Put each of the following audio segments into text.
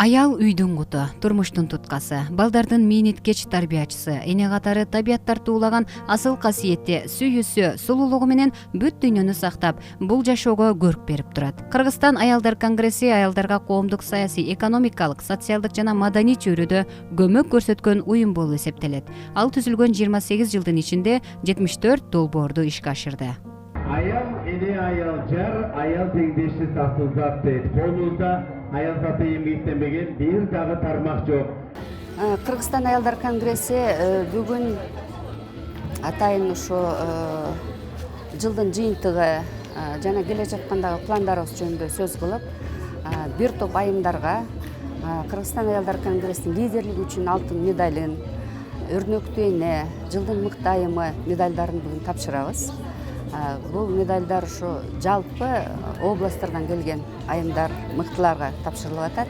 Аял үйдүн куту, турмуштун туткасы, балдардын мээниткеч тарбиячысы, эне катары табият тартуулаган асыл касиетти, сүйүүсү, сулуулугу менен бүт дүйнөнү сактап, бул жашоого көрк берип турат. Кыргызстан аялдар конгресси аялдарга коомдук, саясий, экономикалык, социалдык жана маданий чөйрөдө көмөк көрсөткөн уюм болуп эсептелет. Ал түзүлгөн 28 жылдын ичинде 74 долбоорду ишке ашырды. Аял эне, аял жар, аял теңдешсиз асыл зат дейт. Колунузда аял заты эмгектенбеген бир дагы тармак жок. Кыргызстан аялдар конгресси бүгүн атайын ушу жылдын жыйынтыгы жана келе жаткандагы пландарыбыз жөнүндө сөз кылып, бир топ айымдарга Кыргызстан аялдар конгрессинин лидерлиги үчүн алтын медалын, өрнөктүү эне, жылдын мыкты айымы медалдарын бүгүн тапшырабыз. Бул медалдар ушу жалпы областтардан келген айымдар, мыктыларга тапшырылып атат.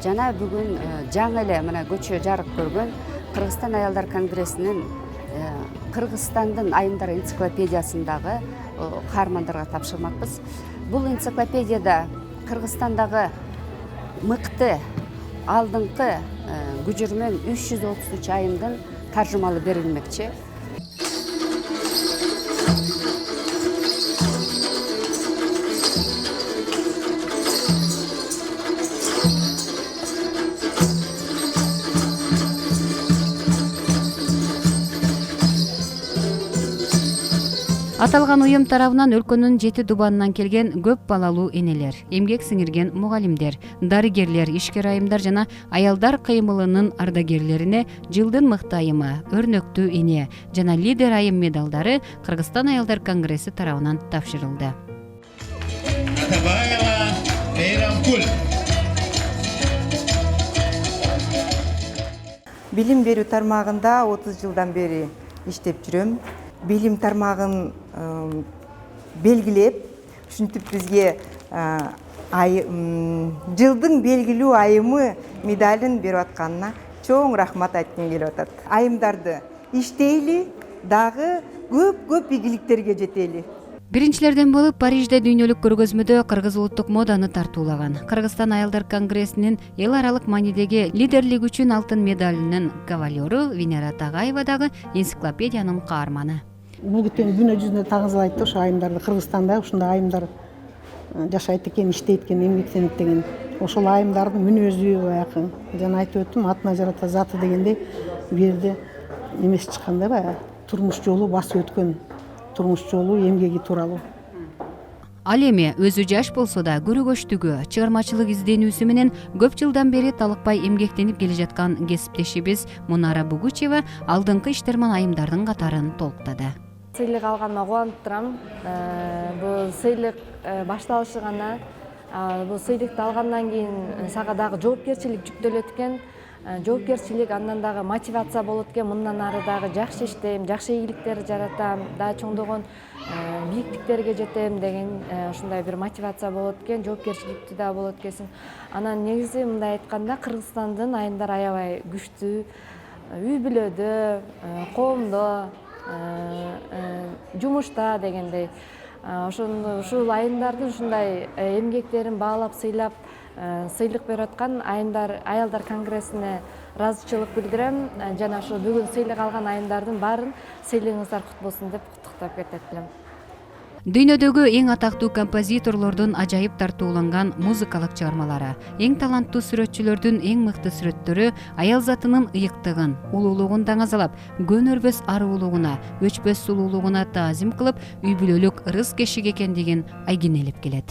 Жана бүгүн жаңы эле мына көчө жарык көргөн Кыргызстан аялдар конгрессинин Кыргызстандын айымдар энциклопедиясындагы каармандарга тапшырмакпыз. Бул энциклопедияда Кыргызстандагы мыкты алдыңкы күжүрмөн 333 айымдын таржымалы берилмекчи. Аталган уюм тарабынан өлкөнүн 7 дубанынан келген көп балалуу энелер, эмгек сиңирген мугалимдер, дарыгерлер, ишкер айымдар жана аялдар кыймылынын ардагерлерине жылдын мыкты айымы, өрнөктүү эне жана лидер айым медалдары Кыргызстан аялдар конгресси тарабынан тапшырылды. Атабаева Эйрамкул. Билим берүү тармагында 30 жылдан бери иштеп жүрөм. Билим тармагын белгилеп, ушинтип бизге жылдын белгилүү айымы медалын берип атканына чоң рахмат айткым келип атат. Айымдарды иштейли, дагы көп ийгиликтерге жетели. Биринчилерден болуп Парижде дүйнөлүк көргөзмөдө кыргыз улуттук моданы тартуулаган Кыргызстан аялдар конгрессинин эл аралык маанидеги лидерлиги үчүн алтын медалынын кавалеру Венера Тагаева дагы энциклопедиянын каарманы. Бул кеткен дүйнө жүзүнө тагызылайт ошо айымдарды Кыргызстанда ушундай айымдар жашайт экен, иштейт экен, эмгектенет деген. Ошол айымдардын мүнөзү баягы жана айтып өттүм, атына жарата заты дегендей бул жерде эмеси чыккандай баягы турмуш жолу басып өткөн, турмуш жолу эмгеги тууралуу. Ал эми өзү жаш болсо да көрөгөчтүгү, чыгармачылык изденүүсү менен көп жылдан бери талыкпай эмгектенип келе жаткан кесиптешибиз Мунара Бугучева алдыңкы иштерман айымдардын катарын толуктады. Сыйлык алганыма кубанып турам. Бул сыйлык башталышы гана. Бул сыйлыкты алгандан кийин сага дагы жоопкерчилик жүктөлөт экен. Жоопкерчилик андан дагы мотивация болот экен. Мындан ары дагы жакшы иштейм, жакшы ийгиликтерди жаратам, дагы чоңдогон бийиктиктерге жетем деген ушундай бир мотивация болот экен. Жоопкерчиликтүү да болот экенсиң. Анан негизи мындай айтканда Кыргызстандын айымдары аябай күчтүү. Үй бүлөдө, коомдо, жумушта дегендей. Ушул айымдардын ушундай эмгектерин баалап, сыйлап, сыйлык берип аткан аялдар конгрессине ыраазычылык билдирем жана ошо бүгүн сыйлык алган айымдардын баарын сыйлыгыңыздар кут болсун деп куттуктап кетет элем. Дүйнөдөгү эң атактуу композиторлордун ажайып тартууланган музыкалык чыгармалары, эң таланттуу сүрөтчүлөрдүн эң мыкты сүрөттөрү аял затынын ыйыктыгын, улуулугун даңазалап, көнөрбөс аруулугуна, өчпөс сулуулугуна таазим кылып, үй бүлөлүк ырыс кешик экендигин айгинелеп келет.